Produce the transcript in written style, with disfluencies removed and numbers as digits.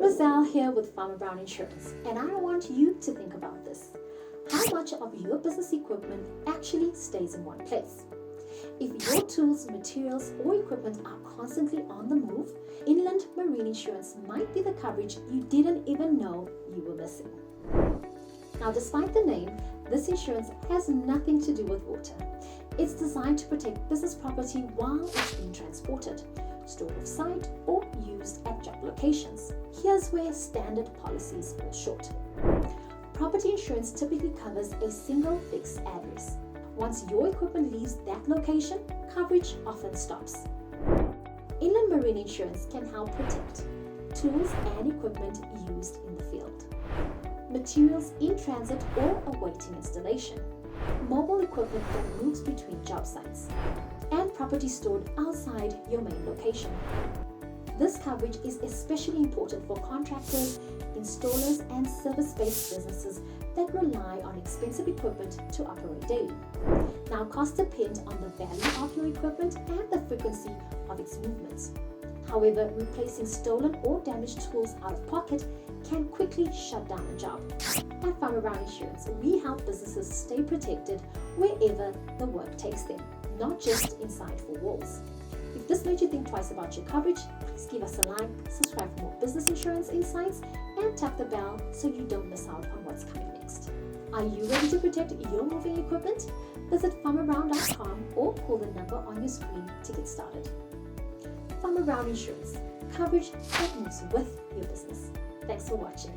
Roselle here with FarmerBrown Insurance, and I want you to think about this. How much of your business equipment actually stays in one place? If your tools, materials, or equipment are constantly on the move, inland marine insurance might be the coverage you didn't even know you were missing. Now, despite the name, this insurance has nothing to do with water. It's designed to protect business property while it's being transported, stored off-site, or used at job locations. Here's where standard policies fall short. Property insurance typically covers a single fixed address. Once your equipment leaves that location, coverage often stops. Inland marine insurance can help protect tools and equipment used in the field, materials in transit or awaiting installation, mobile equipment that moves between job sites, and property stored outside your main location. This coverage is especially important for contractors, installers, and service-based businesses that rely on expensive equipment to operate daily. Now, costs depend on the value of your equipment and the frequency of its movements. However, replacing stolen or damaged tools out of pocket can quickly shut down a job. At FarmerBrown Insurance, we help businesses stay protected wherever the work takes them, not just inside four walls. If this made you think twice about your coverage, please give us a like, subscribe for more business insurance insights, and tap the bell so you don't miss out on what's coming next. Are you ready to protect your moving equipment? Visit FarmerBrown.com or call the number on your screen to get started. FarmerBrown Insurance, coverage that moves with your business. Thanks for watching.